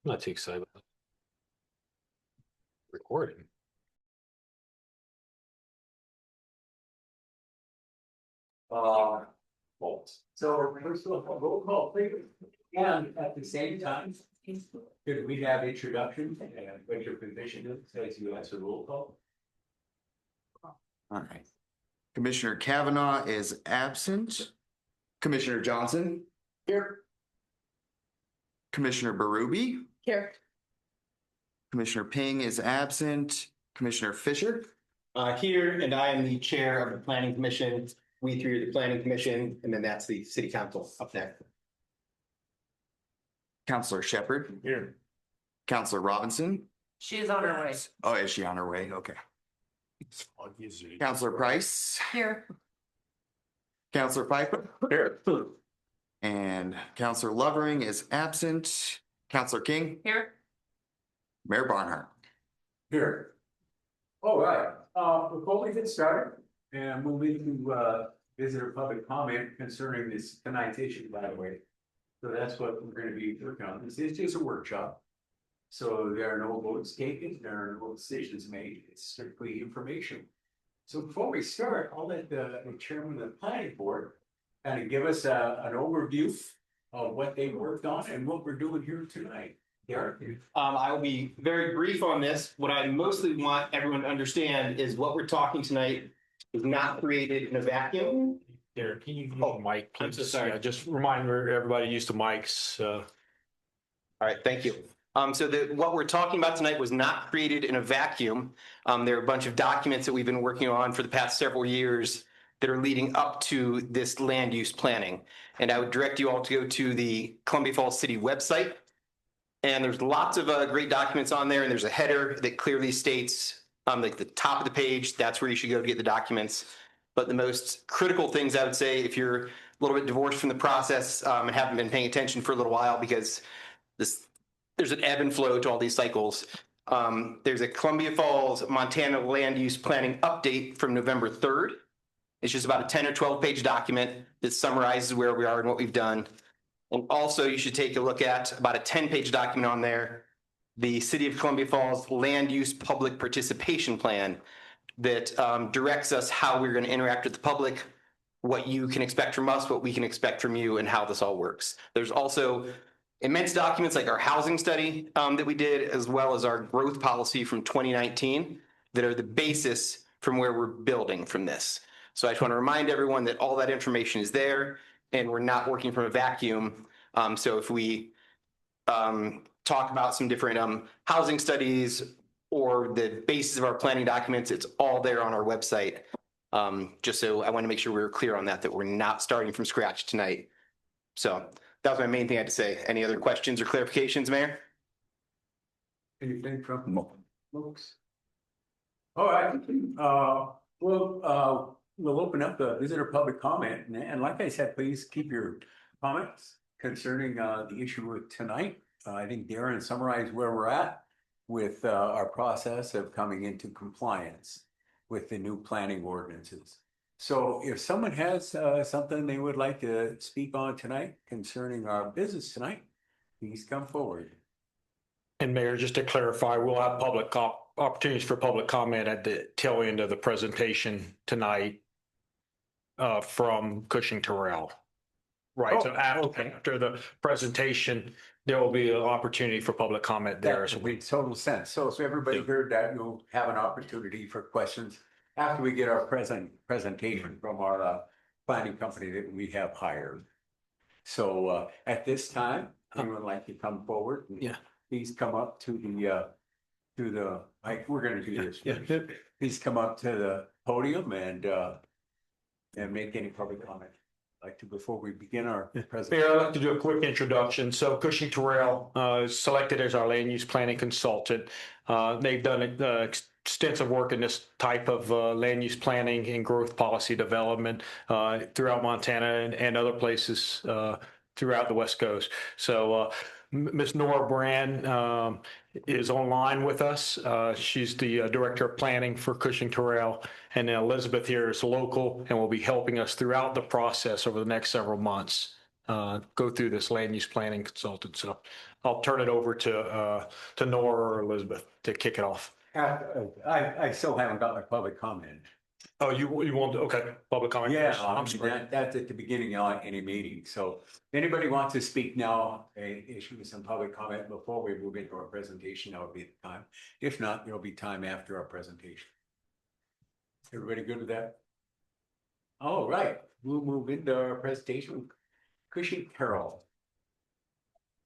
not too excited about recording. So first of all, roll call, please. And at the same time, could we have introduction and what your position is as you answer roll call? All right. Commissioner Kavanaugh is absent. Commissioner Johnson? Here. Commissioner Berube? Here. Commissioner Ping is absent. Commissioner Fisher? Here, and I am the chair of the planning commission. We three are the planning commission, and then that's the city council up there. Counselor Shepard? Here. Counselor Robinson? She is on her way. Oh, is she on her way? Okay. Counselor Price? Here. Counselor Piper? Here. And Counselor Lovering is absent. Counselor King? Here. Mayor Barnhart? Here. All right, before we get started, and move into visitor public comment concerning this tonight's issue, by the way. So that's what we're gonna be working on. This is just a workshop. So there are no votes taken, there are no decisions made, it's strictly information. So before we start, I'll let the chairman of the planning board kind of give us an overview of what they worked on and what we're doing here tonight. Derek? I will be very brief on this. What I mostly want everyone to understand is what we're talking tonight is not created in a vacuum. Derek, can you use the mic, please? I'm so sorry. Yeah, just remind everybody to use the mics. All right, thank you. So what we're talking about tonight was not created in a vacuum. There are a bunch of documents that we've been working on for the past several years that are leading up to this land use planning. And I would direct you all to go to the Columbia Falls City website. And there's lots of great documents on there, and there's a header that clearly states, like the top of the page, that's where you should go to get the documents. But the most critical things I would say, if you're a little bit divorced from the process and haven't been paying attention for a little while, because there's an ebb and flow to all these cycles. There's a Columbia Falls, Montana land use planning update from November 3rd. It's just about a 10 or 12 page document that summarizes where we are and what we've done. And also you should take a look at about a 10-page document on there, the City of Columbia Falls Land Use Public Participation Plan that directs us how we're going to interact with the public, what you can expect from us, what we can expect from you, and how this all works. There's also immense documents like our housing study that we did, as well as our growth policy from 2019 that are the basis from where we're building from this. So I just want to remind everyone that all that information is there and we're not working from a vacuum. So if we talk about some different housing studies or the basis of our planning documents, it's all there on our website. Just so I want to make sure we're clear on that we're not starting from scratch tonight. So that was my main thing I had to say. Any other questions or clarifications, Mayor? Anything from folks? All right, we'll open up the visitor public comment, and like I said, please keep your comments concerning the issue of tonight. I think Darren summarized where we're at with our process of coming into compliance with the new planning ordinances. So if someone has something they would like to speak on tonight concerning our business tonight, please come forward. And Mayor, just to clarify, we'll have opportunities for public comment at the tail end of the presentation tonight from Cushing Terrell. Right, so after the presentation, there will be an opportunity for public comment there. That makes total sense. So everybody heard that, you'll have an opportunity for questions after we get our presentation from our planning company that we have hired. So at this time, anyone would like to come forward? Yeah. Please come up to the like we're going to do this. Yeah. Please come up to the podium and make any public comment. Like to before we begin our presentation. Mayor, I'd like to do a quick introduction. So Cushing Terrell is selected as our land use planning consultant. They've done extensive work in this type of land use planning and growth policy development throughout Montana and other places throughout the West Coast. So Ms. Nora Brand is online with us. She's the Director of Planning for Cushing Terrell. And then Elizabeth here is local and will be helping us throughout the process over the next several months, go through this land use planning consultant. So I'll turn it over to Nora or Elizabeth to kick it off. I still haven't got my public comment. Oh, you want, okay, public comment Yeah, first. I'm sorry. that's at the beginning of any meeting, so if anybody wants to speak now, issue some public comment before we move into our presentation, that would be the time. If not, there'll be time after our presentation. Everybody good with that? All right, we'll move into our presentation. Cushing Carroll.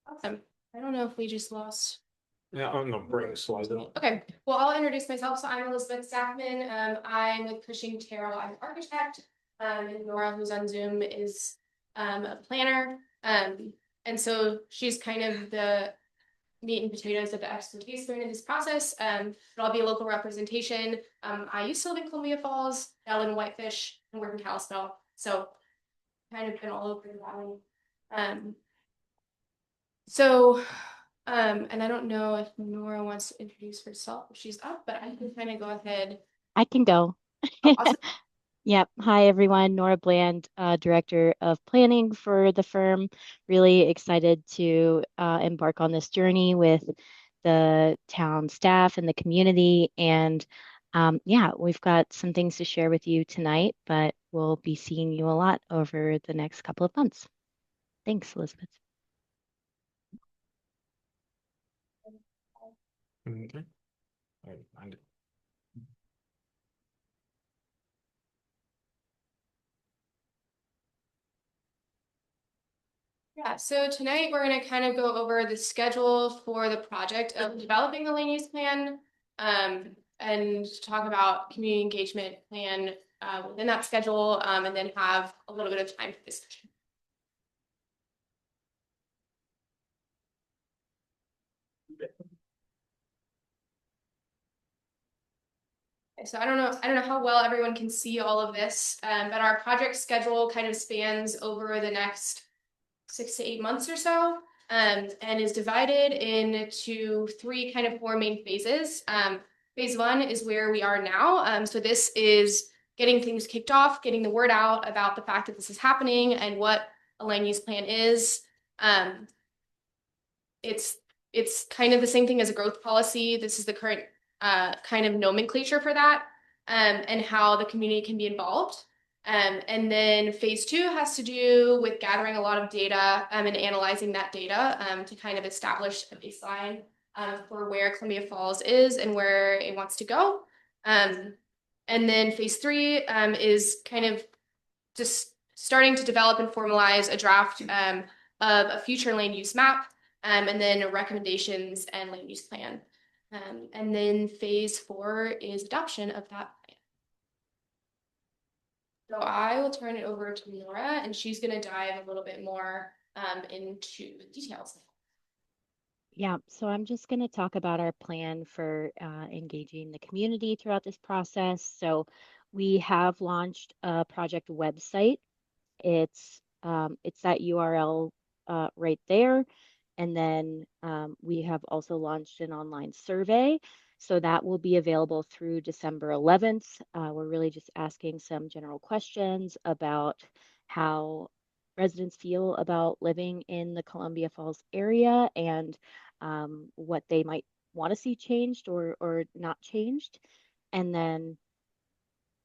Awesome. I don't know if we just lost. Yeah, I'm gonna bring the slides up. Okay, well, I'll introduce myself. So I'm Elizabeth Stackman. I'm with Cushing Terrell. I'm an architect. And Nora, who's on Zoom, is a planner. And so she's kind of the meat and potatoes of the expertise during this process. But I'll be a local representation. I used to live in Columbia Falls, now live in Whitefish, and work in Kalispell. So kind of been all over the valley. And I don't know if Nora wants to introduce herself if she's up, but I can kind of go ahead. I can go. Oh, awesome. Yep. Hi, everyone. Nora Bland, Director of Planning for the firm. Really excited to embark on this journey with the town staff and the community. And yeah, we've got some things to share with you tonight, but we'll be seeing you a lot over the next couple of months. Thanks, Elizabeth. Okay. All right, find it. Yeah, so tonight we're going to kind of go over the schedule for the project of developing the land use plan, and talk about community engagement plan within that schedule, and then have a little bit of time for discussion. So I don't know how well everyone can see all of this, but our project schedule kind of spans over the next 6 to 8 months or so, and is divided into four main phases. Phase one is where we are now. So this is getting things kicked off, getting the word out about the fact that this is happening and what a land use plan is. It's kind of the same thing as a growth policy. This is the current kind of nomenclature for that, and how the community can be involved. And then phase two has to do with gathering a lot of data and analyzing that data to kind of establish a baseline for where Columbia Falls is and where it wants to go. And then phase three is kind of just starting to develop and formalize a draft of a future land use map, and then recommendations and land use plan. And then phase four is adoption of that plan. So I will turn it over to Nora, and she's going to dive a little bit more into the details. Yeah, so I'm just going to talk about our plan for engaging the community throughout this process. So we have launched a project website. It's that URL right there. And then we have also launched an online survey. So that will be available through December 11th. We're really just asking some general questions about how residents feel about living in the Columbia Falls area and what they might want to see changed or not changed. And then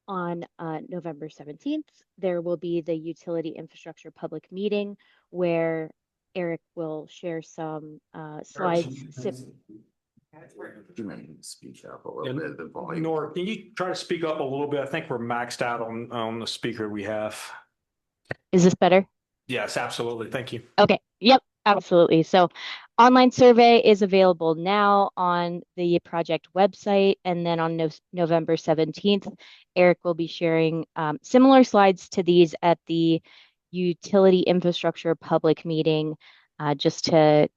on November 17th, there will be the utility infrastructure public meeting where Eric will share some slides. You might need to speak up a little bit, the volume. Nora, can you try to speak up a little bit? I think we're maxed out on the speaker we have. Is this better? Yes, absolutely. Thank you. Okay. Yep, absolutely. So online survey is available now on the project website. And then on November 17th, Eric will be sharing similar slides to these at the utility infrastructure public meeting, just to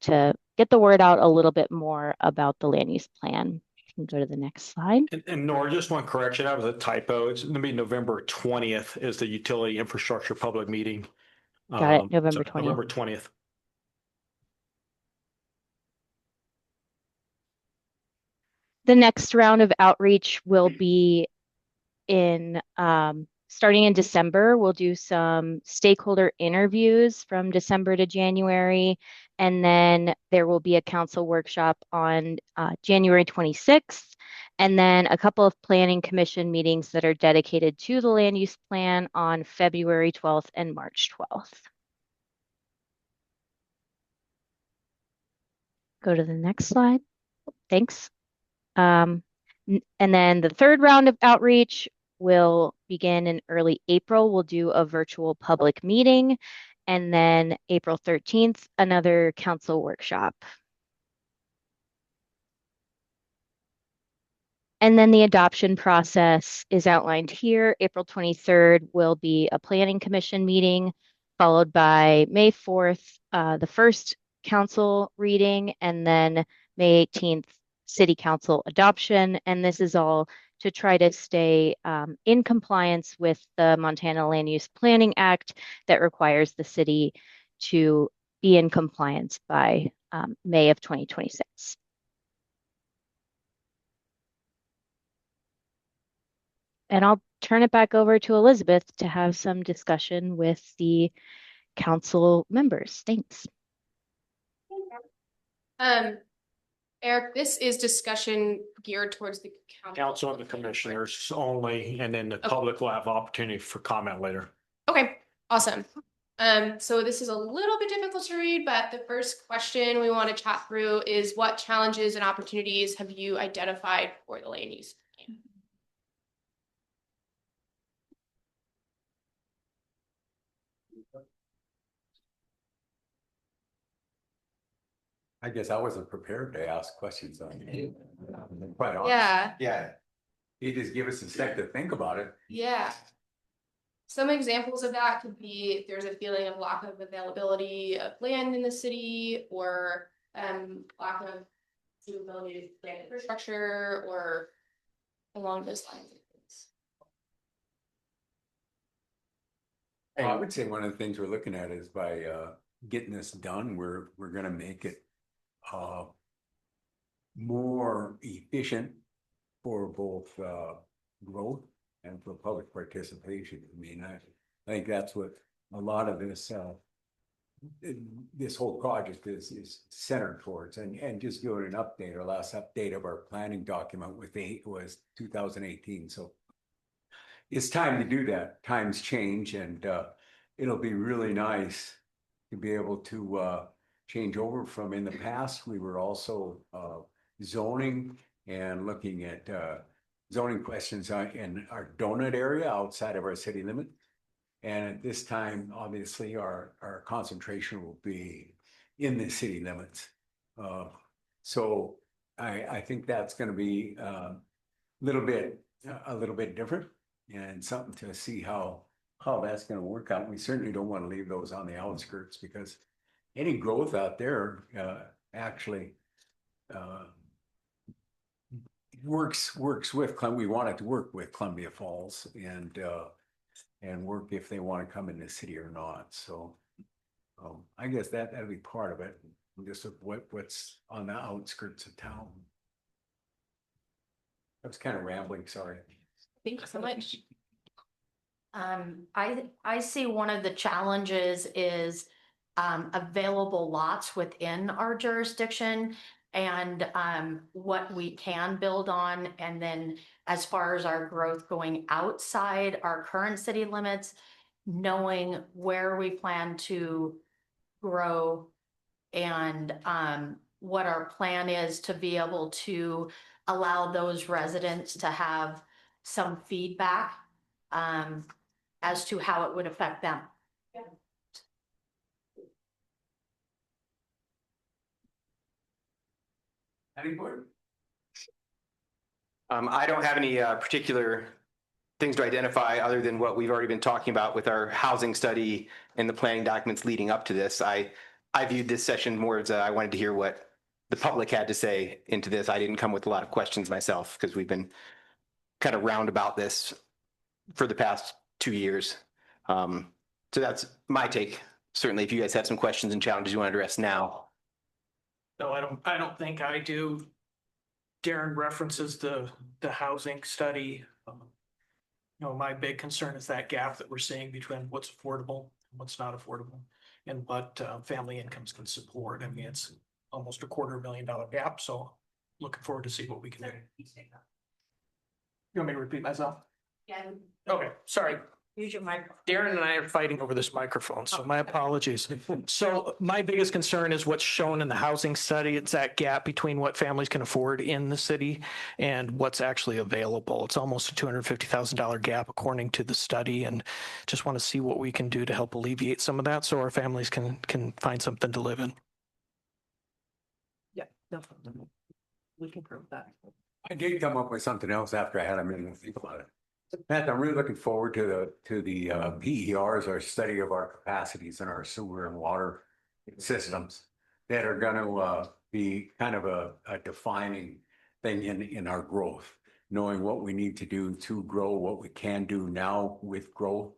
get the word out a little bit more about the land use plan. You can go to the next slide. And Nora, just one correction. That was a typo. It's going to be November 20th is the utility infrastructure public meeting. Got it. November 20th. November 20th. The next round of outreach will be in starting in December, we'll do some stakeholder interviews from December to January. And then there will be a council workshop on January 26th. And then a couple of planning commission meetings that are dedicated to the land use plan on February 12th and March 12th. Go to the next slide. Thanks. And then the third round of outreach will begin in early April. We'll do a virtual public meeting. And then April 13th, another council workshop. And then the adoption process is outlined here. April 23rd will be a planning commission meeting, followed by May 4th, the first council reading, and then May 18th, city council adoption. And this is all to try to stay in compliance with the Montana Land Use Planning Act that requires the city to be in compliance by May of 2026. And I'll turn it back over to Elizabeth to have some discussion with the council members. Thanks. Eric, this is discussion geared towards the Council and the commissioners only, and then the public will have opportunity for comment later. Okay, awesome. So this is a little bit difficult to read, but the first question we want to chat through is what challenges and opportunities have you identified for the land use plan? I guess I wasn't prepared to ask questions on it. Quite honest. Yeah, Yeah. You just give us a sec to think about it. yeah. Some examples of that could be if there's a feeling of lack of availability of land in the city, or lack of suitability of land infrastructure, or along those lines of things. I would say one of the things we're looking at is by getting this done, we're gonna make it more efficient for both growth and for public participation. I mean, I think that's what a lot of this this whole project is centered towards. And just doing an update, our last update of our planning document was 2018. So it's time to do that. Times change, and it'll be really nice to be able to change over from in the past. We were also zoning and looking at zoning questions in our donut area outside of our city limit. And at this time, obviously, our concentration will be in the city limits. So I think that's going to be a little bit different, and something to see how that's going to work out. We certainly don't want to leave those on the outskirts, because any growth out there actually works with we want it to work with Columbia Falls, and work if they want to come in the city or not. So I guess that'll be part of it, just what's on the outskirts of town. That's kind of rambling, sorry. Thank you so much. I see one of the challenges is available lots within our jurisdiction, and what we can build on. And then as far as our growth going outside our current city limits, knowing where we plan to grow, and what our plan is to be able to allow those residents to have some feedback as to how it would affect them. Any board? I don't have any particular things to identify other than what we've already been talking about with our housing study and the planning documents leading up to this. I viewed this session more as I wanted to hear what the public had to say into this. I didn't come with a lot of questions myself, because we've been kind of round about this for the past 2 years. So that's my take. Certainly, if you guys have some questions and challenges you want to address now. No, I don't think I do. Darren references the housing study. You know, my big concern is that gap that we're seeing between what's affordable, and what's not affordable, and what family incomes can support. I mean, it's almost $250,000 gap, so looking forward to see what we can do. You want me to repeat myself? Yeah. Okay, sorry. Use your mic. Darren and I are fighting over this microphone, so my apologies. So my biggest concern is what's shown in the housing study. It's that gap between what families can afford in the city and what's actually available. It's almost a $250,000 gap according to the study, and just want to see what we can do to help alleviate some of that so our families can find something to live in. Yeah, no problem. We can prove that. I did come up with something else after I had a minute to think about it. Matt, I'm really looking forward to the PERs, our study of our capacities in our sewer and water systems that are gonna be kind of a defining thing in our growth, knowing what we need to do to grow, what we can do now with growth.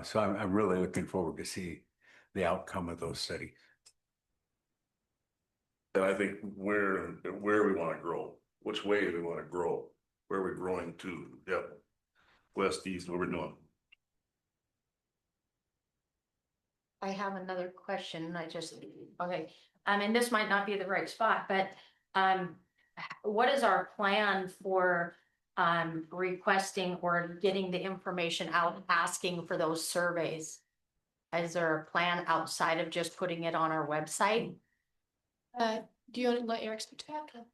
So I'm really looking forward to see the outcome of those studies. And I think where we want to grow, which way do we want to grow, where we're growing to, yep. West, east, what we're doing. I have another question. Okay, and this might not be the right spot, but, what is our plan for, requesting or getting the information out, asking for those surveys? Is there a plan outside of just putting it on our website? Do you want to let Eric speak to that?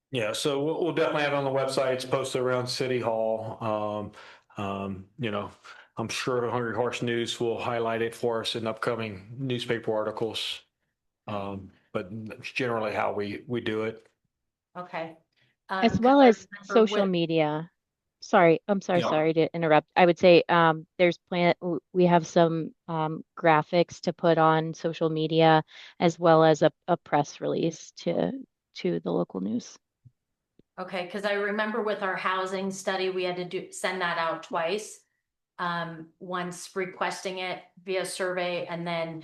Yeah, so we'll definitely have it on the website. It's posted around City Hall. You know, I'm sure Hungry Horse News will highlight it for us in upcoming newspaper articles. But that's generally how we do it. Okay. As well as remember social with- media. Sorry, I'm sorry, Yeah. sorry to interrupt. I would say we have some graphics to put on social media as well as a press release to the local news. Okay, because I remember with our housing study, we had to send that out twice. Once requesting it via survey and then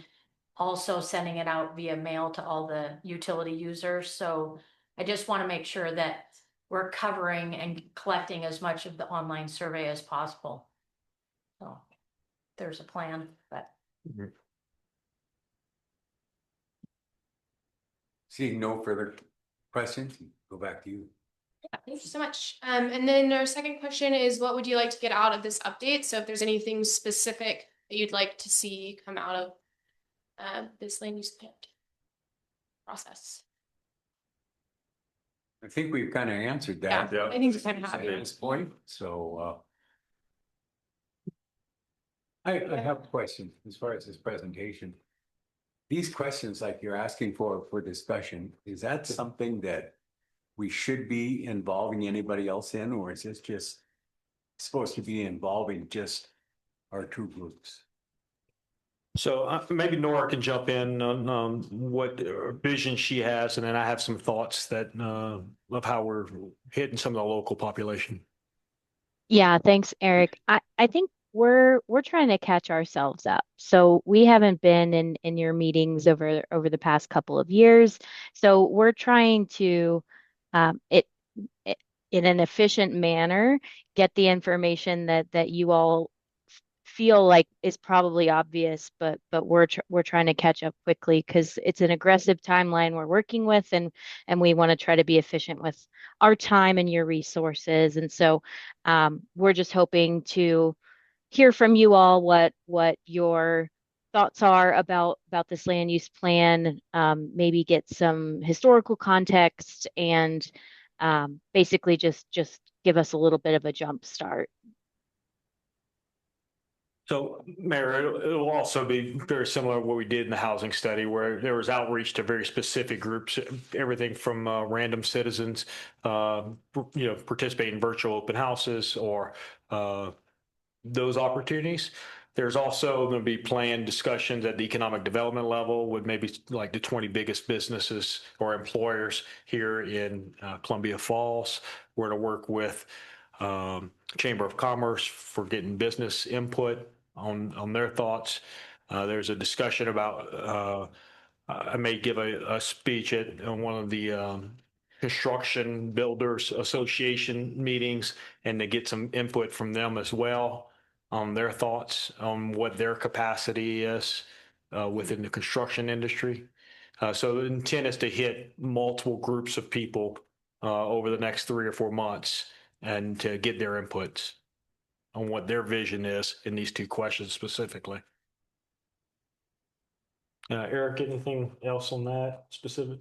also sending it out via mail to all the utility users. So I just want to make sure that we're covering and collecting as much of the online survey as possible. So there's a plan, but. Seeing no further questions, go back to you. Yeah, thank you so much. And then our second question is, what would you like to get out of this update? So if there's anything specific that you'd like to see come out of this land use plan process. I think we've kind of answered Yeah, that. I think we kind of have At it. this point, so I have a question as far as this presentation. These questions like you're asking for discussion, is that something that we should be involving anybody else in, or is this just supposed to be involving just our two groups? So maybe Nora can jump in on what vision she has, and then I have some thoughts that of how we're hitting some of the local population. Yeah, thanks, Eric. I think we're trying to catch ourselves up. So we haven't been in your meetings over the past couple of years. So we're trying to it in an efficient manner get the information that you all feel like is probably obvious, but we're trying to catch up quickly because it's an aggressive timeline we're working with, and we want to try to be efficient with our time and your resources. And so we're just hoping to hear from you all what your thoughts are about this land use plan, maybe get some historical context, and basically just give us a little bit of a jump start. So, Mayor, it'll also be very similar to what we did in the housing study, where there was outreach to very specific groups, everything from random citizens, participating in virtual open houses or those opportunities. There's also going to be planned discussions at the economic development level with maybe like the 20 biggest businesses or employers here in Columbia Falls. We're to work with Chamber of Commerce for getting business input on their thoughts. There's a discussion about, I may give a speech at one of the construction builders association meetings and to get some input from them as well on their thoughts on what their capacity is within the construction industry. So the intent is to hit multiple groups of people over the next 3 or 4 months and to get their inputs on what their vision is in these two questions specifically. Eric, anything else on that specific?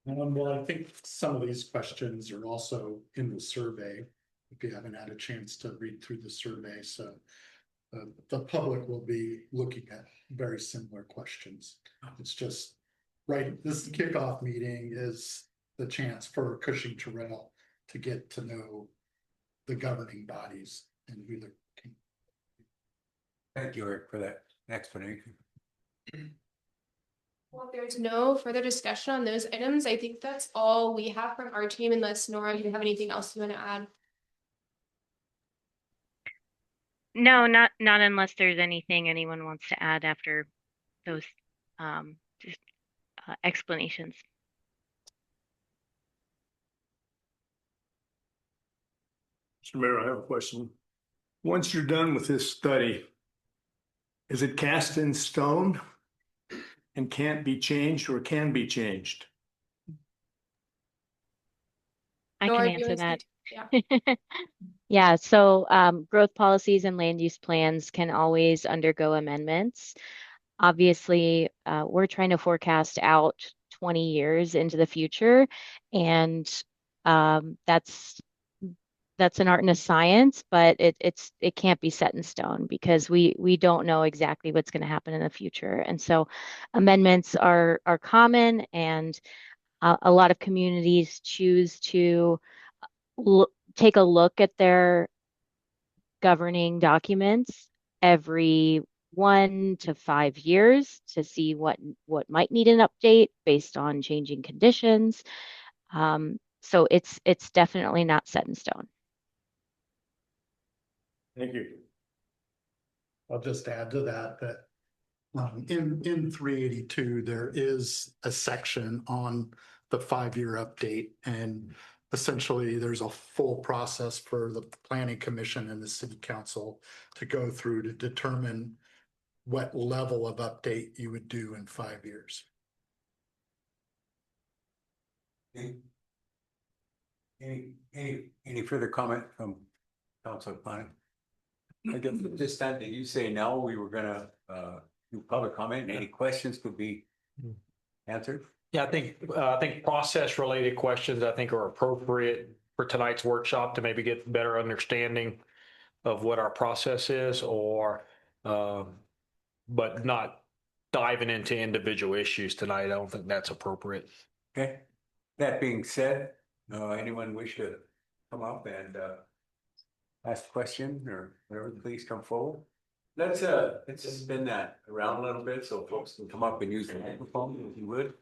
Well, I think some of these questions are also in the survey, if you haven't had a chance to read through the survey, so the public will be looking at very similar questions. It's just, right, this kickoff meeting is the chance for Cushing Terrell to get to know the governing bodies and who they're. Thank you, Eric, for that explanation. Well, if there's no further discussion on those items, I think that's all we have from our team, unless Nora, you have anything else you want to add? No, not unless there's anything anyone wants to add after those just explanations. Mr. Mayor, I have a question. Once you're done with this study, is it cast in stone and can't be changed or can be changed? I Nora, can do you answer wanna that. speak? Yeah. Yeah, so growth policies and land use plans can always undergo amendments. Obviously, we're trying to forecast out 20 years into the future, and that's an art and a science, but it can't be set in stone because we don't know exactly what's going to happen in the future. And so amendments are common, and a lot of communities choose to take a look at their governing documents every 1 to 5 years to see what might need an update based on changing conditions. So it's definitely not set in stone. Thank you. I'll just add to that in 382, there is a section on the 5-year update, and essentially there's a full process for the planning commission and the city council to go through to determine what level of update you would do in 5 years. Any further comment from Council Planning? I guess just that you say now we were gonna do public comment. Any questions could be answered? Yeah, I think process related questions I think are appropriate for tonight's workshop to maybe get better understanding of what our process is, or but not diving into individual issues tonight. I don't think that's appropriate. Okay. That being said, anyone wish to come up and ask a question or whatever, please come forward. Let's spin that around a little bit so folks can come up and use the microphone if you would.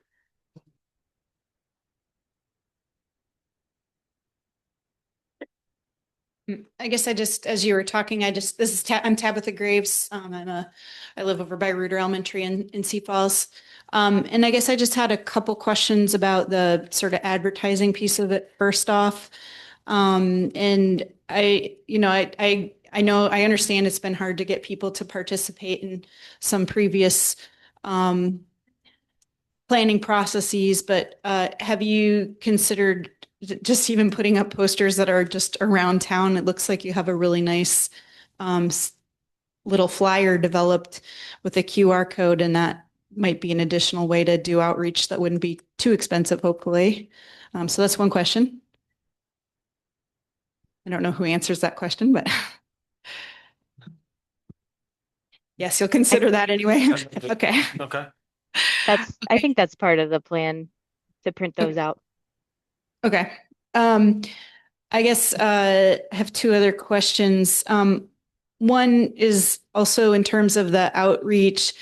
I guess as you were talking, I'm Tabitha Graves. I live over by Reuter Elementary in Sioux Falls. And I guess I just had a couple questions about the sort of advertising piece of it first off. And I understand it's been hard to get people to participate in some previous planning processes, but have you considered just even putting up posters that are just around town? It looks like you have a really nice little flyer developed with a QR code, and that might be an additional way to do outreach that wouldn't be too expensive, hopefully. So that's one question. I don't know who answers that question, but yes, you'll consider that anyway. Okay. Okay. I think that's part of the plan to print those out. Okay. I guess I have two other questions. One is also in terms of the outreach,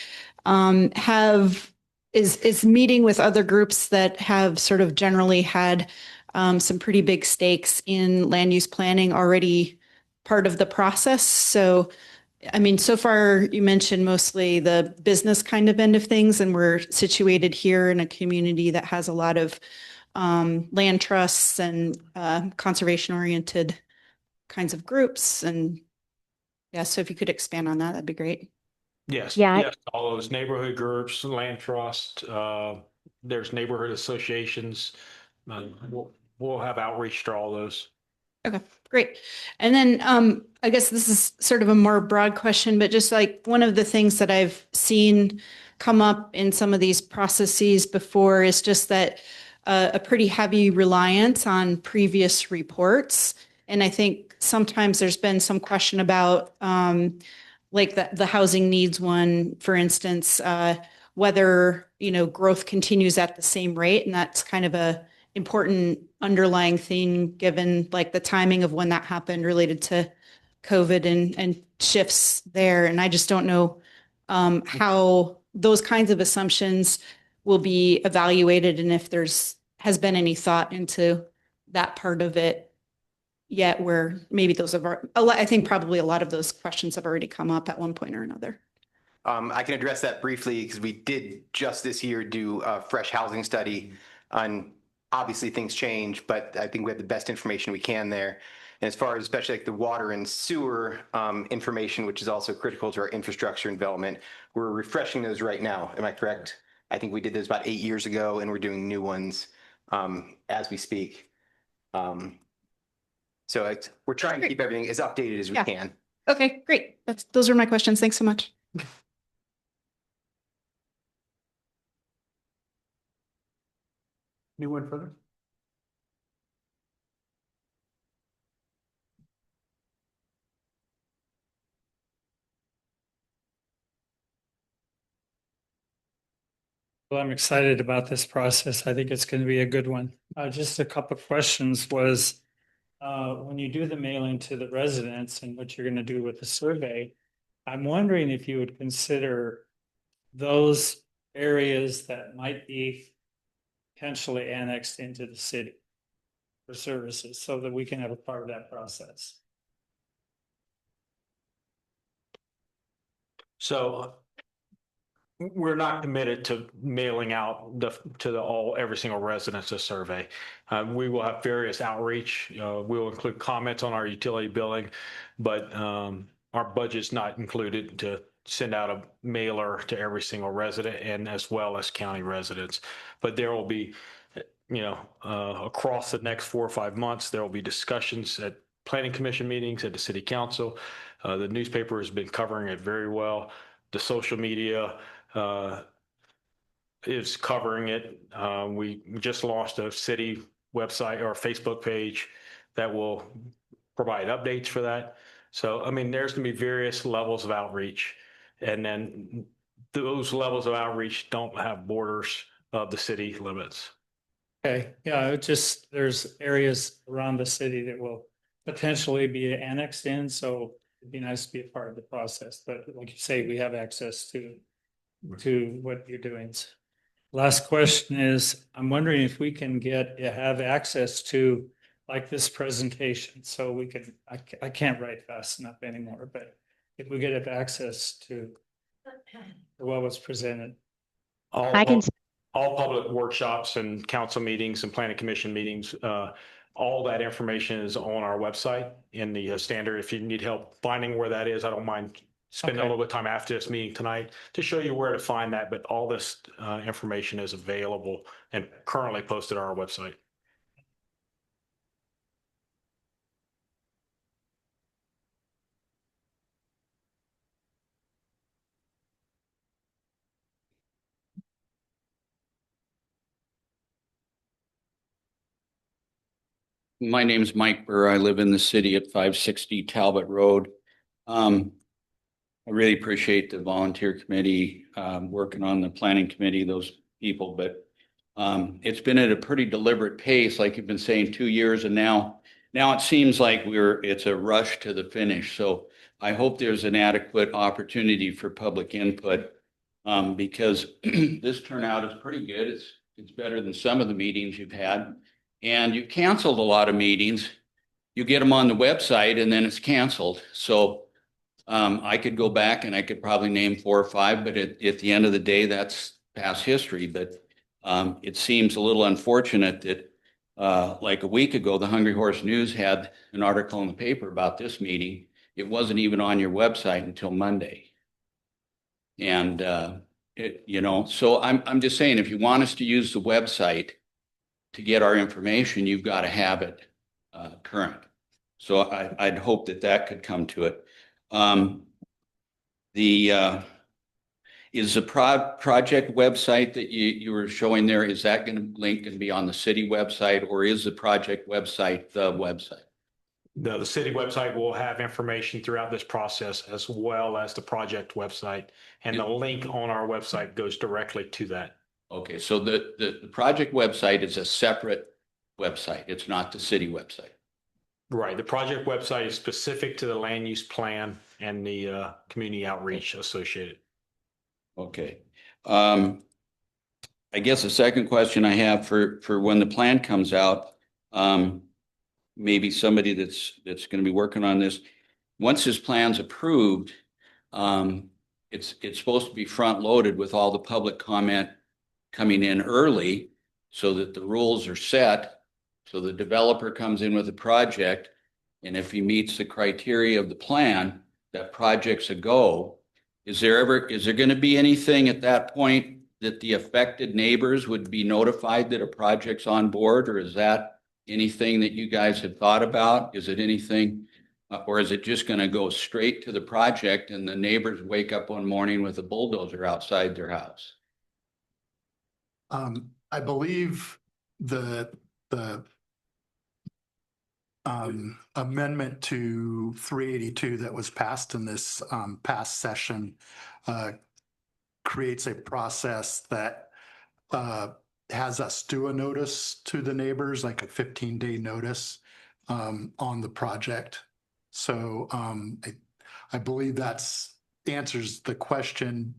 is meeting with other groups that have sort of generally had some pretty big stakes in land use planning already part of the process. So, I mean, so far you mentioned mostly the business kind of end of things, and we're situated here in a community that has a lot of land trusts and conservation oriented kinds of groups. And yeah, so if you could expand on that, that'd be great. Yes, Yeah, yes, all those neighborhood groups, land trust, there's neighborhood associations. We'll have outreach to all those. Okay, great. And then I guess this is sort of a more broad question, but just like one of the things that I've seen come up in some of these processes before is just that a pretty heavy reliance on previous reports. And I think sometimes there's been some question about like the housing needs one, for instance, whether, you know, growth continues at the same rate. And that's kind of a important underlying theme given like the timing of when that happened related to COVID and shifts there. And I just don't know how those kinds of assumptions will be evaluated and if has been any thought into that part of it yet, where maybe those have, I think probably a lot of those questions have already come up at one point or another. I can address that briefly because we did just this year do a fresh housing study on, obviously things change, but I think we have the best information we can there. And as far as especially like the water and sewer information, which is also critical to our infrastructure and development, we're refreshing those right now. Am I correct? I think we did those about 8 years ago and we're doing new ones as we speak. So we're trying to keep everything as updated as we can. Okay, great. Those are my questions. Thanks so much. Anyone further? Well, I'm excited about this process. I think it's going to be a good one. Just a couple of questions was, when you do the mailing to the residents and what you're going to do with the survey, I'm wondering if you would consider those areas that might be potentially annexed into the city for services so that we can have a part of that process. So we're not committed to mailing out every single residence a survey. We will have various outreach. We'll include comments on our utility billing, but our budget's not included to send out a mailer to every single resident and as well as county residents. But there will be, you know, across the next 4 or 5 months, there will be discussions at planning commission meetings, at the city council. The newspaper has been covering it very well. The social media is covering it. We just launched a city website or Facebook page that will provide updates for that. So, I mean, there's going to be various levels of outreach, and then those levels of outreach don't have borders of the city limits. Okay, yeah, there's areas around the city that will potentially be annexed in, so it'd be nice to be a part of the process. But like you say, we have access to what you're doing. Last question is, I'm wondering if we can have access to like this presentation, so we can, I can't write fast enough anymore, but if we get access to what was presented. All public workshops and council meetings and planning commission meetings, all that information is on our website in the standard. If you need help finding where that is, I don't mind spending a little bit of time after this meeting tonight to show you where to find that. But all this information is available and currently posted on our website. My name's Mike Burr. I live in the city at 560 Talbot Road. I really appreciate the volunteer committee working on the planning committee, those people, but it's been at a pretty deliberate pace, like you've been saying, 2 years, and now it seems like it's a rush to the finish. So I hope there's an adequate opportunity for public input because this turnout is pretty good. It's better than some of the meetings you've had. And you've canceled a lot of meetings. You get them on the website and then it's canceled. So I could go back and I could probably name 4 or 5, but at the end of the day, that's past history. But It seems a little unfortunate that like a week ago, the Hungry Horse News had an article in the paper about this meeting. It wasn't even on your website until Monday. And so I'm just saying, if you want us to use the website to get our information, you've got to have it current. So I'd hope that could come to it. Is the project website that you were showing there, is that going to be on the city website, or is the project website the website? The city website will have information throughout this process as well as the project website, and the link on our website goes directly to that. Okay, so the project website is a separate website. It's not the city website. Right. The project website is specific to the land use plan and the community outreach associated. Okay. I guess the second question I have for when the plan comes out, maybe somebody that's going to be working on this, once this plan's approved, it's supposed to be front loaded with all the public comment coming in early so that the rules are set. So the developer comes in with a project, and if he meets the criteria of the plan, that project's a go. Is there going to be anything at that point that the affected neighbors would be notified that a project's on board, or is that anything that you guys have thought about? Is it anything, or is it just going to go straight to the project and the neighbors wake up one morning with a bulldozer outside their house? I believe the amendment to 382 that was passed in this past session creates a process that has us do a notice to the neighbors, like a 15-day notice on the project. So I believe that's answers the question.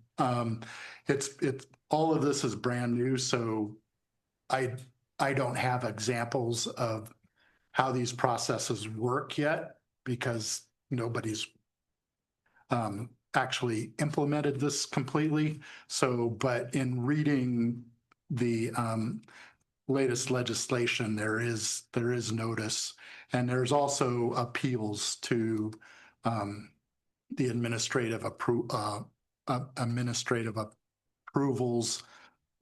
It's all of this is brand new, so I don't have examples of how these processes work yet because nobody's actually implemented this completely. So, but in reading the latest legislation, there is notice, and there's also appeals to the administrative approvals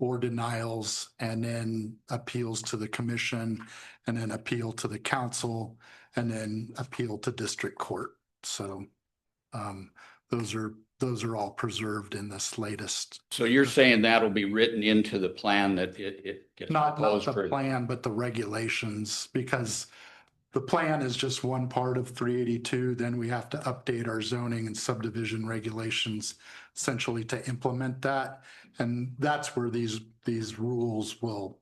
or denials, and then appeals to the commission, and then appeal to the council, and then appeal to district court. So those are all preserved in this latest. So you're saying that'll be written into the plan that it gets Not proposed the for? plan, but the regulations, because the plan is just one part of 382. Then we have to update our zoning and subdivision regulations essentially to implement that. And that's where these rules will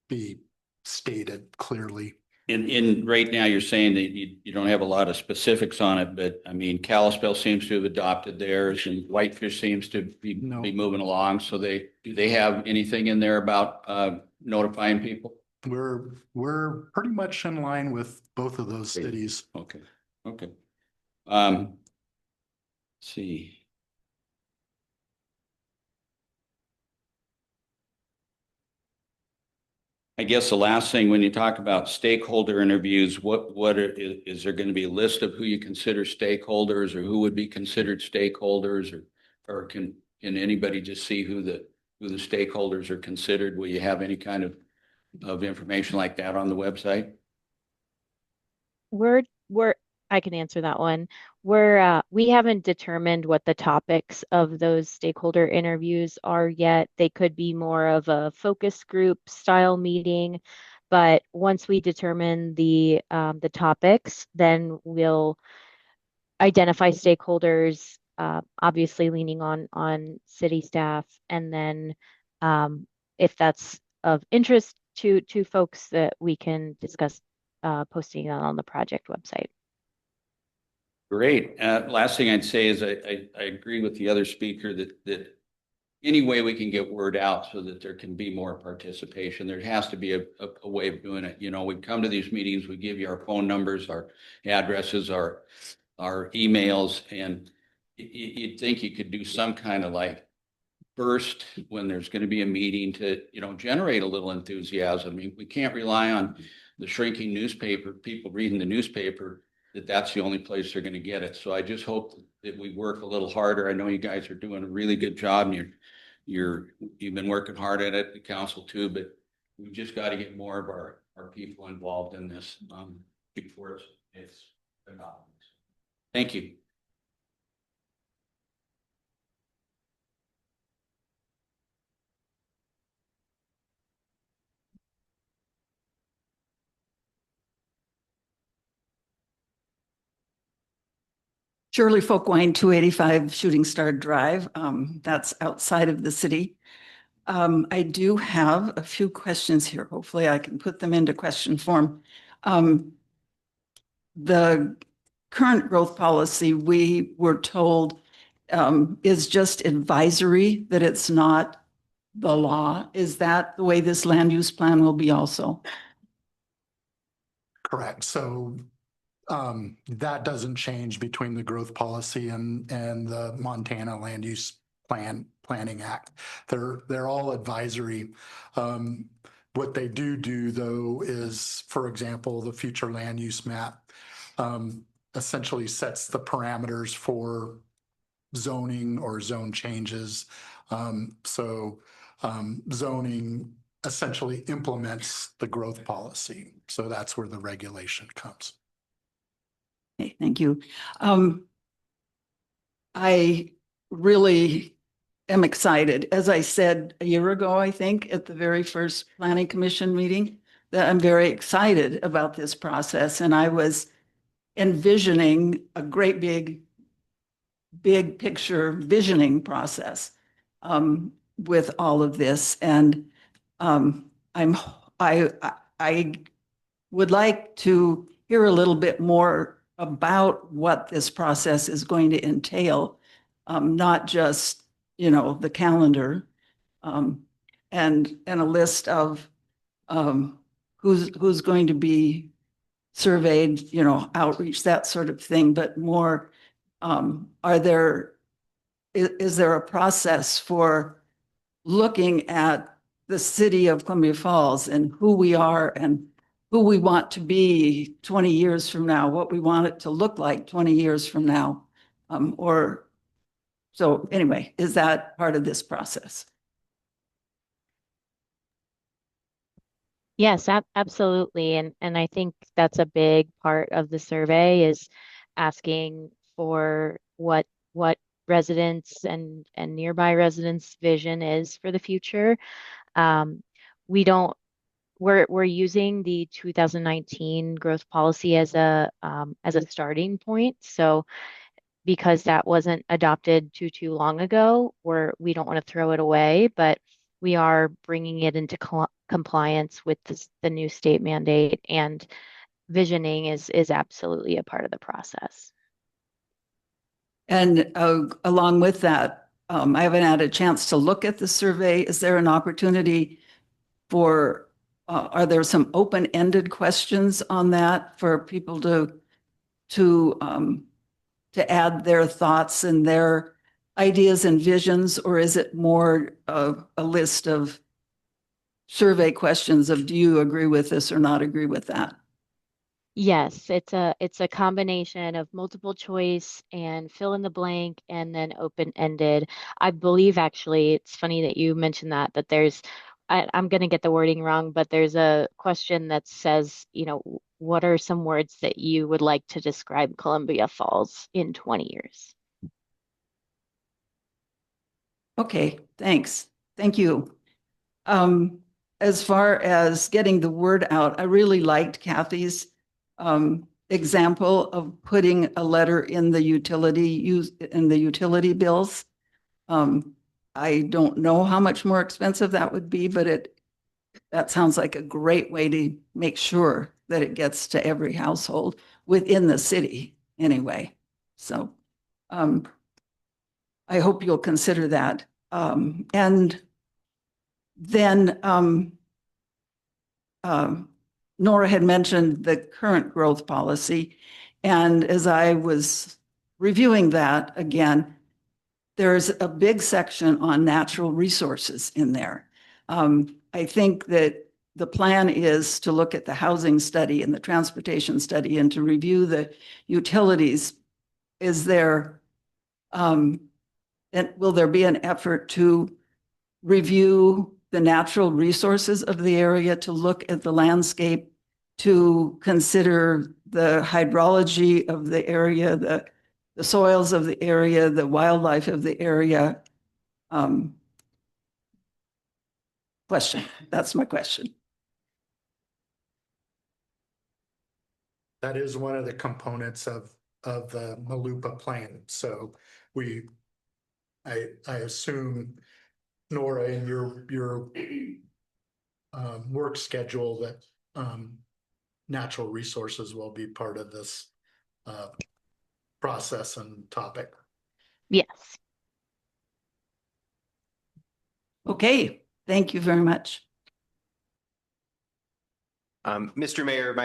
be stated clearly. In right now, you're saying that you don't have a lot of specifics on it, but I mean, Kalispell seems to have adopted theirs, and Whitefish seems to be moving along. So do they have anything in there about notifying people? We're pretty much in line with both of those cities. Okay. Let's see. I guess the last thing, when you talk about stakeholder interviews, is there going to be a list of who you consider stakeholders, or who would be considered stakeholders, or can anybody just see who the stakeholders are considered? Will you have any kind of information like that on the website? I can answer that one. We haven't determined what the topics of those stakeholder interviews are yet. They could be more of a focus group style meeting, but once we determine the topics, then we'll identify stakeholders, obviously leaning on city staff, and then if that's of interest to folks, that we can discuss posting that on the project website. Great. Last thing I'd say is I agree with the other speaker that any way we can get word out so that there can be more participation. There has to be a way of doing it. You know, we come to these meetings, we give you our phone numbers, our addresses, our emails, and you'd think you could do some kind of like burst when there's going to be a meeting to, generate a little enthusiasm. I mean, we can't rely on the shrinking newspaper, people reading the newspaper, that's the only place they're going to get it. So I just hope that we work a little harder. I know you guys are doing a really good job, and you've been working hard at it, the council too, but we just got to get more of our people involved in this before it's adopted. Thank you. Shirley Folkwine, 285 Shooting Star Drive. That's outside of the city. I do have a few questions here. Hopefully I can put them into question form. The current growth policy, we were told, is just advisory, that it's not the law. Is that the way this land use plan will be also? Correct. So that doesn't change between the growth policy and the Montana Land Use Planning Act. They're all advisory. What they do though is, for example, the future land use map essentially sets the parameters for zoning or zone changes. Zoning essentially implements the growth policy. So that's where the regulation comes. Okay, thank you. I really am excited. As I said a year ago, I think, at the very first Planning Commission meeting, that I'm very excited about this process. And I was envisioning a great big picture visioning process with all of this. And I would like to hear a little bit more about what this process is going to entail, not just, the calendar, and a list of who's going to be surveyed, outreach, that sort of thing, but more, is there a process for looking at the city of Columbia Falls and who we are and who we want to be 20 years from now, what we want it to look like 20 years from now? So anyway, is that part of this process? Yes, absolutely. And I think that's a big part of the survey, is asking for what residents and nearby residents' vision is for the future. We're using the 2019 growth policy as a starting point. So because that wasn't adopted too long ago, we don't want to throw it away, but we are bringing it into compliance with the new state mandate, and visioning is absolutely a part of the process. And along with that, I haven't had a chance to look at the survey. Is there an opportunity for, are there some open-ended questions on that for people to add their thoughts and their ideas and visions, or is it more of a list of survey questions of, do you agree with this or not agree with that? Yes, it's a combination of multiple choice and fill in the blank, and then open-ended. I believe, actually, it's funny that you mentioned that there's, I'm going to get the wording wrong, but there's a question that says, what are some words that you would like to describe Columbia Falls in 20 years? Okay, thanks. Thank you. As far as getting the word out, I really liked Kathy's example of putting a letter in the utility bills. I don't know how much more expensive that would be, but that sounds like a great way to make sure that it gets to every household within the city anyway. So I hope you'll consider that. And then Nora had mentioned the current growth policy. And as I was reviewing that again, there's a big section on natural resources in there. I think that the plan is to look at the housing study and the transportation study and to review the utilities. Is there, and will there be an effort to review the natural resources of the area, to look at the landscape, to consider the hydrology of the area, the soils of the area, the wildlife of the area? Question. That's my question. That is one of the components of the Malupa plan. So I assume, Nora, in your work schedule that natural resources will be part of this process and topic. Yes. Okay, thank you very much. Mr. Mayor,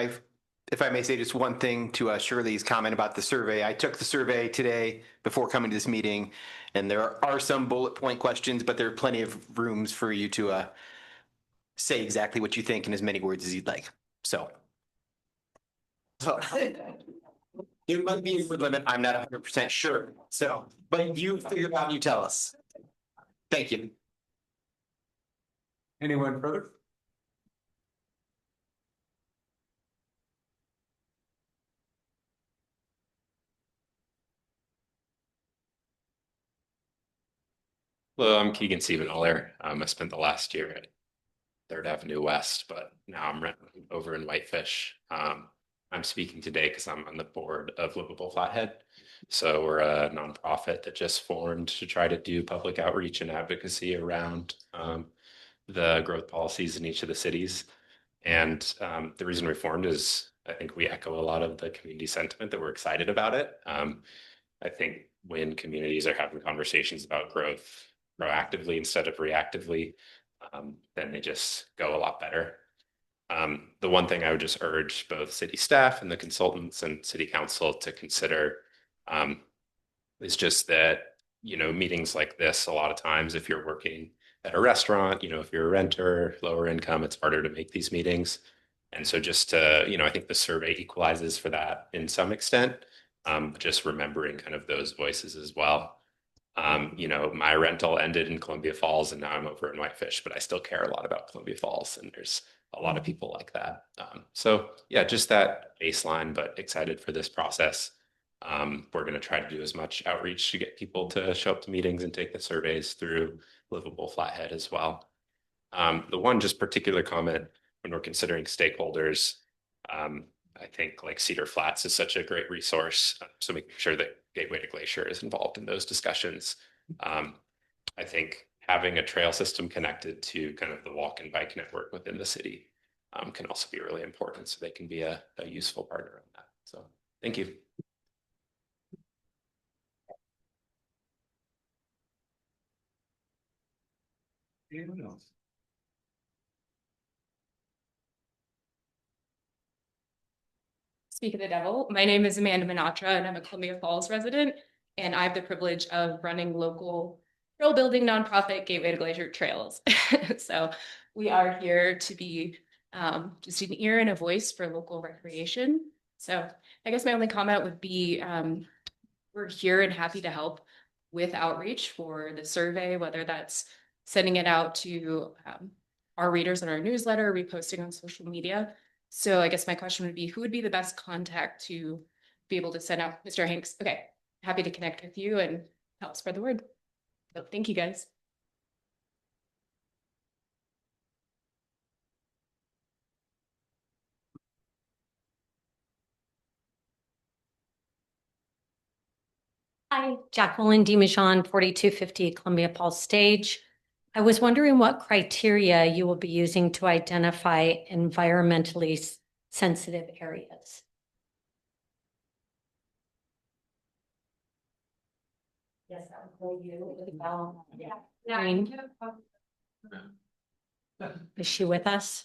if I may say just one thing to Shirley's comment about the survey. I took the survey today before coming to this meeting, and there are some bullet point questions, but there are plenty of rooms for you to say exactly what you think in as many words as you'd like. So it might be a limit. I'm not 100% sure. So, but you figure it out, you tell us. Thank you. Anyone further? Hello, I'm Keegan Siebenoller. I spent the last year at Third Avenue West, but now I'm renting over in Whitefish. I'm speaking today because I'm on the board of Livable Flathead. So we're a nonprofit that just formed to try to do public outreach and advocacy around the growth policies in each of the cities. And the reason we formed is I think we echo a lot of the community sentiment that we're excited about it. I think when communities are having conversations about growth proactively instead of reactively, then they just go a lot better. The one thing I would just urge both city staff and the consultants and city council to consider is just that, meetings like this, a lot of times, if you're working at a restaurant, if you're a renter, lower income, it's harder to make these meetings. And so just to, I think the survey equalizes for that in some extent, just remembering kind of those voices as well. My rental ended in Columbia Falls and now I'm over in Whitefish, but I still care a lot about Columbia Falls and there's a lot of people like that. So yeah, just that baseline, but excited for this process. We're going to try to do as much outreach to get people to show up to meetings and take the surveys through Livable Flathead as well. The one just particular comment when we're considering stakeholders, I think like Cedar Flats is such a great resource. So making sure that Gateway to Glacier is involved in those discussions. I think having a trail system connected to kind of the walk and bike network within the city can also be really important. So they can be a useful partner in that. So thank you. Anyone else? Speak of the devil, my name is Amanda Minatra and I'm a Columbia Falls resident. And I have the privilege of running local trail building nonprofit Gateway to Glacier Trails. So we are here to be just an ear and a voice for local recreation. So I guess my only comment would be we're here and happy to help with outreach for the survey, whether that's sending it out to our readers in our newsletter, reposting on social media. So I guess my question would be, who would be the best contact to be able to send out? Mr. Hanks? Okay, happy to connect with you and help spread the word. So thank you guys. Hi, Jacqueline Dimajon, 4250 Columbia Falls Stage. I was wondering what criteria you will be using to identify environmentally sensitive areas. Yes, that would be you. Yeah. Is she with us?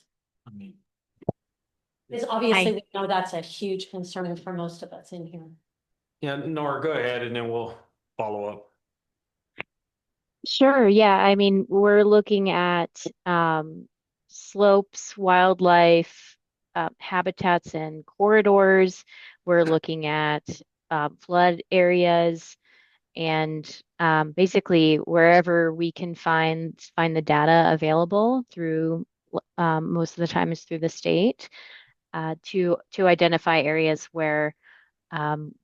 Because obviously we know that's a huge concern for most of us in here. Yeah, Nora, go ahead and then we'll follow up. Sure, yeah. I mean, we're looking at slopes, wildlife, habitats and corridors. We're looking at flood areas and basically wherever we can find the data available through most of the time is through the state to identify areas where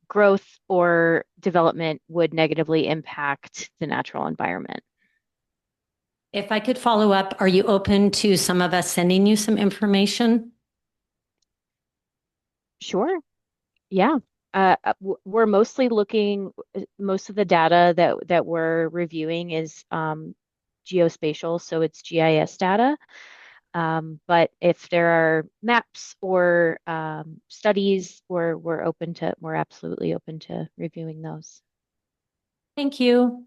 growth or development would negatively impact the natural environment. If I could follow up, are you open to some of us sending you some information? Sure. Yeah. We're mostly looking, most of the data that we're reviewing is geospatial, so it's GIS data. But if there are maps or studies, we're absolutely open to reviewing those. Thank you.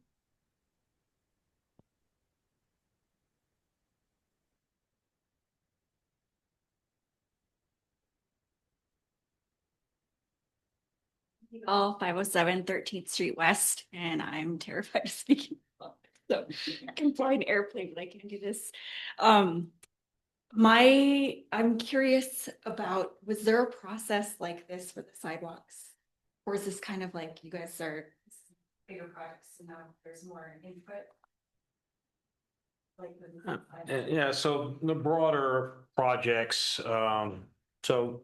All 507 13th Street West, and I'm terrified of speaking. So I can fly an airplane, but I can't do this. I'm curious about, was there a process like this for the sidewalks? Or is this kind of like you guys are bigger projects and now there's more input? Like Yeah, so the broader projects, so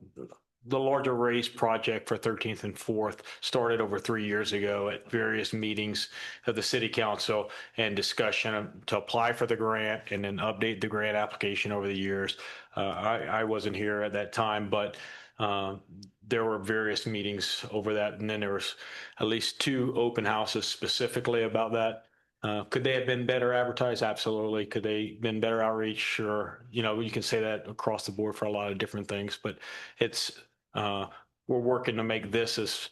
the larger race project for 13th and 4th started over 3 years ago at various meetings of the city council and discussion to apply for the grant and then update the grant application over the years. I wasn't here at that time, but there were various meetings over that. And then there was at least 2 open houses specifically about that. Could they have been better advertised? Absolutely. Could they been better outreach? Sure. You can say that across the board for a lot of different things, but it's we're working to make this as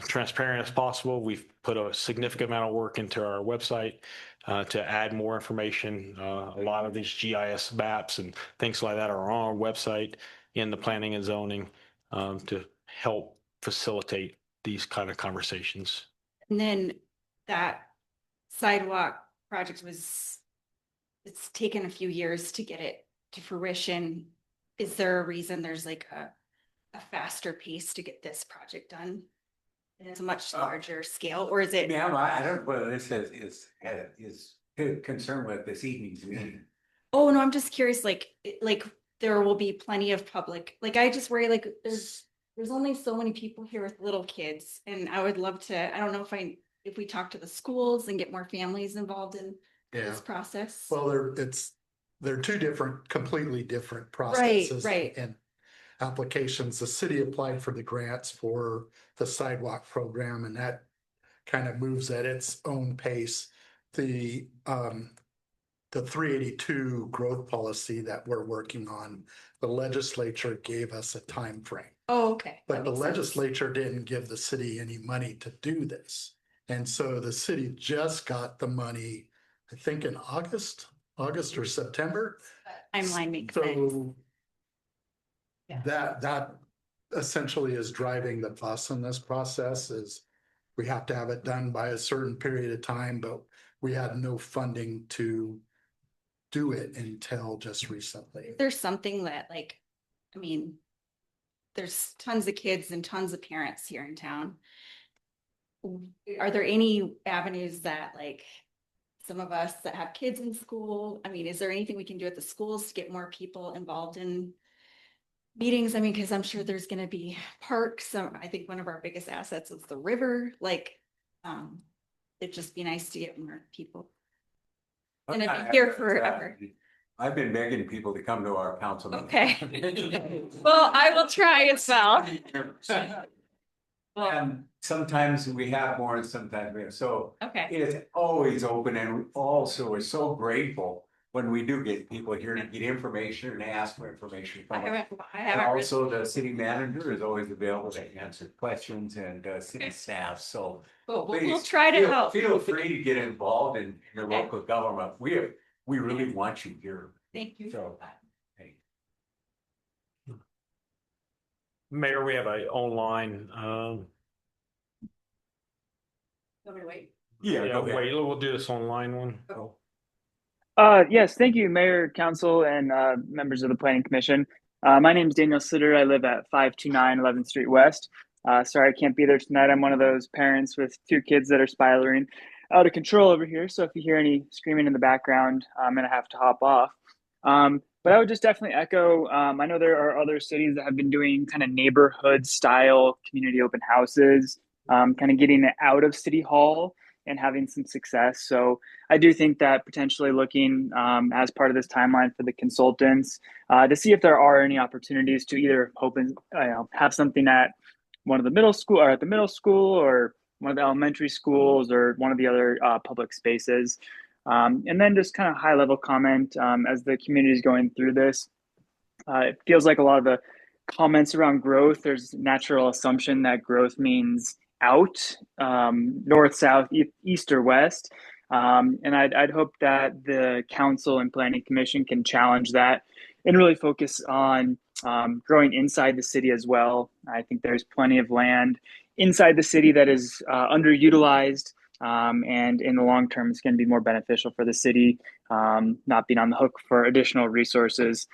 transparent as possible. We've put a significant amount of work into our website to add more information. A lot of these GIS maps and things like that are on our website in the planning and zoning to help facilitate these kind of conversations. And then that sidewalk project it's taken a few years to get it to fruition. Is there a reason there's like a faster pace to get this project done? And it's a much larger scale, or is it? Ma'am, I don't know whether this is concerned with this evening's meeting. Oh, no, I'm just curious, like there will be plenty of public, like I just worry, like there's only so many people here with little kids, and I would love to, I don't know if we talk to the schools and get more families involved in this process. Well, they're 2 completely different processes. Right. And applications. The city applied for the grants for the sidewalk program, and that kind of moves at its own pace. The 382 growth policy that we're working on, the legislature gave us a time frame. Oh, okay. But the legislature didn't give the city any money to do this. And so the city just got the money, I think in August or September. Timeline makes sense. So that essentially is driving the bus in this process. Is we have to have it done by a certain period of time, but we had no funding to do it until just recently. There's something that there's tons of kids and tons of parents here in town. Are there any avenues that some of us that have kids in school, is there anything we can do at the schools to get more people involved in meetings? Because I'm sure there's going to be parks. I think one of our biggest assets is the river. It'd just be nice to get more people. And I've been here forever. I've been begging people to come to our council. Okay. Well, I will try as well. And sometimes we have more and sometimes we have, so. Okay. It's always open, and we also are so grateful when we do get people here to get information and ask for information from us. And also the city manager is always available to answer questions and city staff, so. We'll try to help. Feel free to get involved in your local government. We really want you here. Thank you. So, Mayor, we have a online Yeah, go ahead. Wait, we'll do this online one. Yes, thank you, Mayor, Council, and members of the Planning Commission. My name is Daniel Sitter. I live at 529 11th Street West. Sorry I can't be there tonight. I'm one of those parents with two kids that are spiraling out of control over here. So if you hear any screaming in the background, I'm going to have to hop off. But I would just definitely echo, I know there are other cities that have been doing kind of neighborhood style community open houses, kind of getting it out of City Hall and having some success. So I do think that potentially looking as part of this timeline for the consultants to see if there are any opportunities to either open, have something at one of the middle school or at the middle school or one of the elementary schools or one of the other public spaces. And then just kind of high level comment as the community is going through this. It feels like a lot of the comments around growth, there's natural assumption that growth means out, north, south, east, or west. And I'd hope that the council and planning commission can challenge that and really focus on growing inside the city as well. I think there's plenty of land inside the city that is underutilized. And in the long term, it's going to be more beneficial for the city, not being on the hook for additional resources.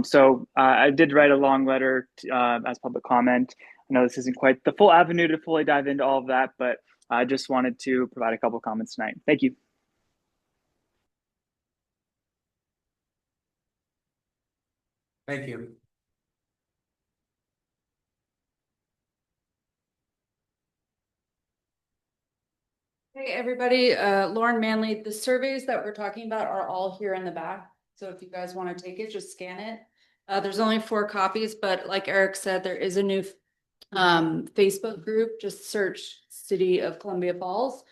So I did write a long letter as public comment. I know this isn't quite the full avenue to fully dive into all of that, but I just wanted to provide a couple of comments tonight. Thank you. Thank you. Hey, everybody, Lauren Manley, the surveys that we're talking about are all here in the back. So if you guys want to take it, just scan it. There's only 4 copies, but like Eric said, there is a new Facebook group. Just search City of Columbia Falls.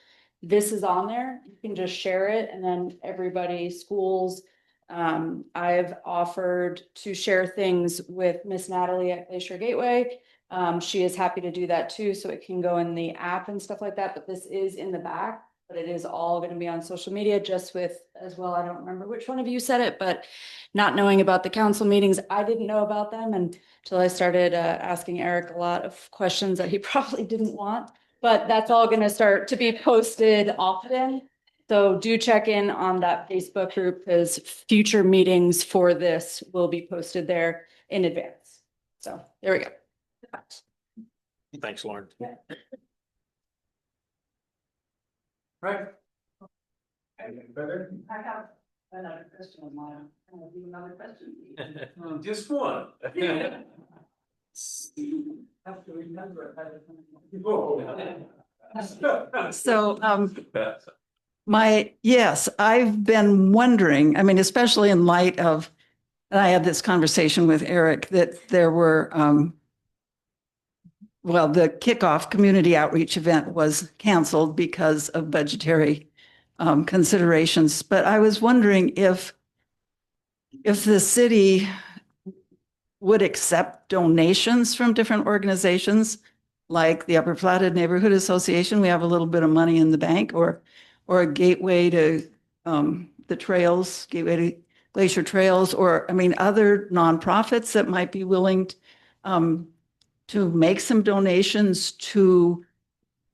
This is on there. You can just share it, and then everybody, schools. I've offered to share things with Miss Natalie at Glacier Gateway. She is happy to do that too, so it can go in the app and stuff like that, but this is in the back, but it is all going to be on social media just with as well. I don't remember which one of you said it, but not knowing about the council meetings, I didn't know about them until I started asking Eric a lot of questions that he probably didn't want, but that's all going to start to be posted often. So do check in on that Facebook group because future meetings for this will be posted there in advance. So there we go. Thanks, Lauren. Right. I have another question of mine. I have another question. Just one. Have to remember. So, yes, I've been wondering, I mean, especially in light of, and I had this conversation with Eric, that there were, well, the kickoff community outreach event was canceled because of budgetary considerations. But I was wondering if the city would accept donations from different organizations, like the Upper Flathead Neighborhood Association. We have a little bit of money in the bank, or a gateway to the trails, gateway to Glacier Trails, or I mean, other nonprofits that might be willing to make some donations to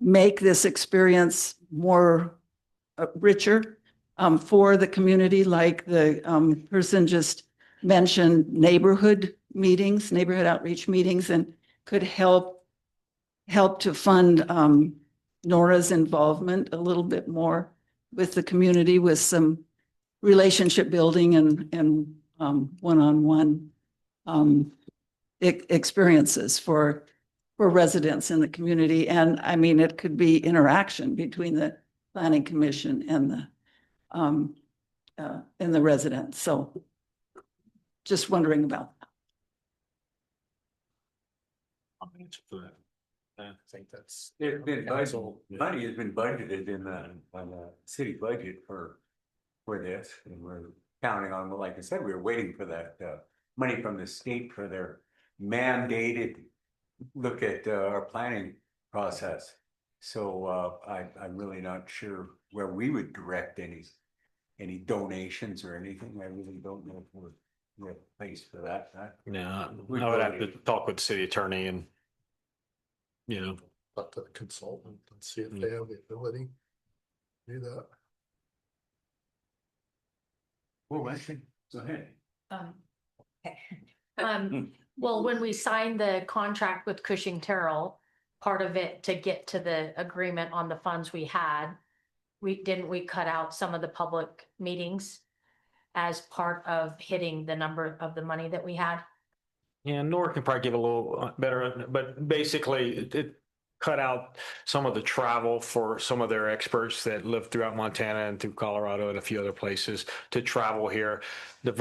make this experience more richer for the community, like the person just mentioned neighborhood meetings, neighborhood outreach meetings, and could help to fund Nora's involvement a little bit more with the community, with some relationship building and one-on-one experiences for residents in the community. And I mean, it could be interaction between the planning commission and the residents. So just wondering about that. I'll answer for that. I think that's. There's been money has been budgeted in on the city budget for this, and we're counting on, well, like I said, we were waiting for that money from the state for their mandated look at our planning process. So I'm really not sure where we would direct any donations or anything. I really don't know if we're a place for that. No, I would have to talk with the city attorney and, talk to the consultant and see if they have the ability. Do that. Well, go ahead. Okay. Well, when we signed the contract with Cushing Terrell, part of it to get to the agreement on the funds we had, we cut out some of the public meetings as part of hitting the number of the money that we had. Yeah, Nora can probably give a little better, but basically it cut out some of the travel for some of their experts that live throughout Montana and through Colorado and a few other places to travel here. The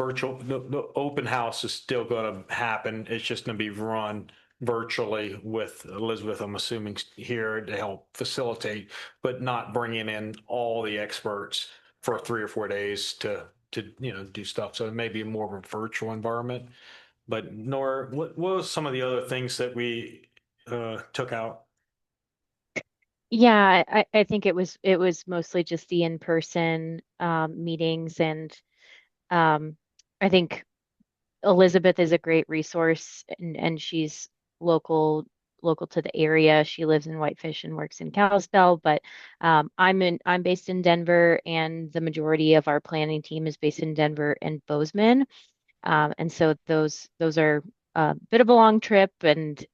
open house is still going to happen. It's just going to be run virtually with Elizabeth, I'm assuming, here to help facilitate, but not bringing in all the experts for 3 or 4 days to do stuff. So it may be more of a virtual environment. But Nora, what was some of the other things that we took out? Yeah, I think it was mostly just the in-person meetings, and I think Elizabeth is a great resource, and she's local to the area. She lives in Whitefish and works in Kalispell, but I'm based in Denver, and the majority of our planning team is based in Denver and Bozeman. And so those are a bit of a long trip and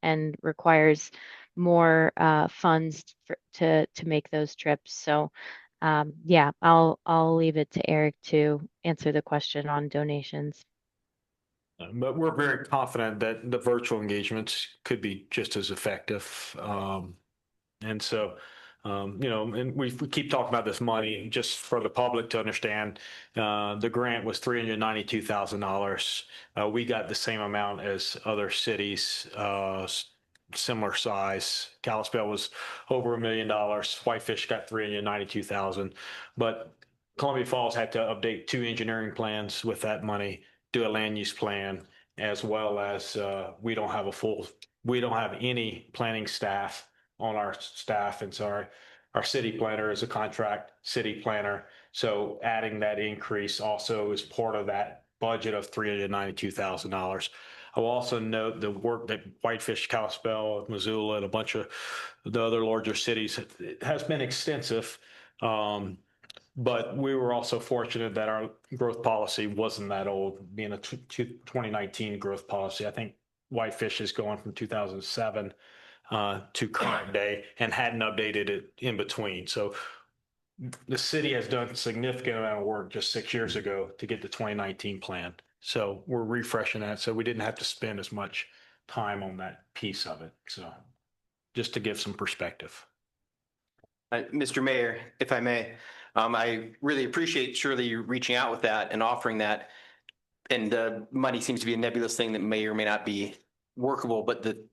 requires more funds to make those trips. So yeah, I'll leave it to Eric to answer the question on donations. But we're very confident that the virtual engagements could be just as effective. And so, and we keep talking about this money just for the public to understand. The grant was $392,000. We got the same amount as other cities, similar size. Kalispell was over $1 million. Whitefish got 392,000, but Columbia Falls had to update 2 engineering plans with that money, do a land use plan, as well as we don't have any planning staff on our staff. And so our city planner is a contract city planner. So adding that increase also is part of that budget of $392,000. I will also note the work that Whitefish, Kalispell, Missoula, and a bunch of the other larger cities has been extensive. But we were also fortunate that our growth policy wasn't that old, being a 2019 growth policy. I think Whitefish is going from 2007 to current day and hadn't updated it in between. So the city has done a significant amount of work just 6 years ago to get the 2019 plan. So we're refreshing that. So we didn't have to spend as much time on that piece of it. So just to give some perspective. Mr. Mayor, if I may, I really appreciate Shirley you reaching out with that and offering that. And the money seems to be a nebulous thing that may or may not be workable, but the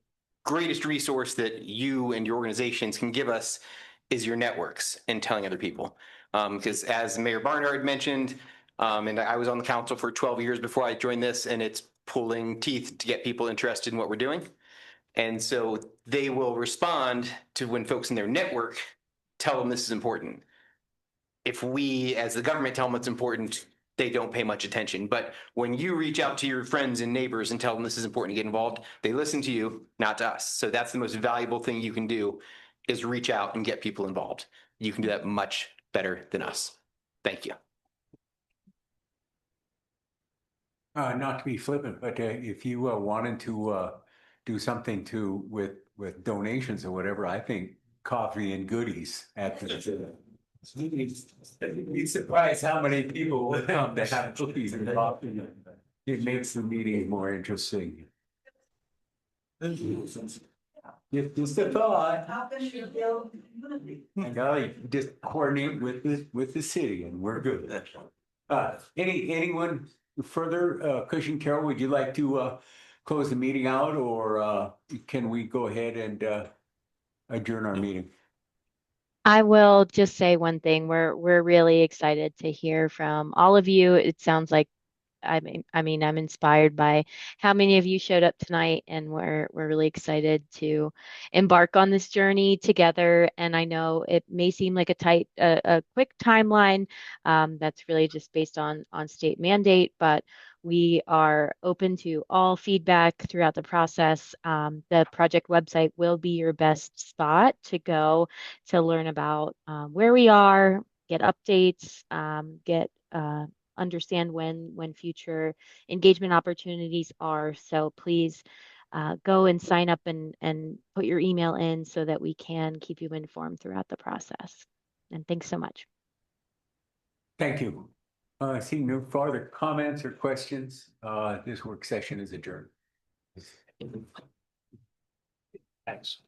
greatest resource that you and your organizations can give us is your networks and telling other people. Because as Mayor Barnard mentioned, and I was on the council for 12 years before I joined this, and it's pulling teeth to get people interested in what we're doing. And so they will respond to when folks in their network tell them this is important. If we, as the government, tell them it's important, they don't pay much attention. But when you reach out to your friends and neighbors and tell them this is important to get involved, they listen to you, not to us. So that's the most valuable thing you can do, is reach out and get people involved. You can do that much better than us. Thank you. Not to be flippant, but if you wanted to do something with donations or whatever, I think coffee and goodies at the you'd be surprised how many people will come to have cookies and coffee. It makes the meeting more interesting. Just a thought. And I just coordinate with the city and we're good. Anyone further? Cushing Terrell, would you like to close the meeting out, or can we go ahead and adjourn our meeting? I will just say one thing. We're really excited to hear from all of you. It sounds like I'm inspired by how many of you showed up tonight, and we're really excited to embark on this journey together. And I know it may seem like a quick timeline. That's really just based on state mandate, but we are open to all feedback throughout the process. The project website will be your best spot to go to learn about where we are, get updates, understand when future engagement opportunities are. So please go and sign up and put your email in so that we can keep you informed throughout the process. And thanks so much. Thank you. Seeing no further comments or questions, this work session is adjourned. Thanks.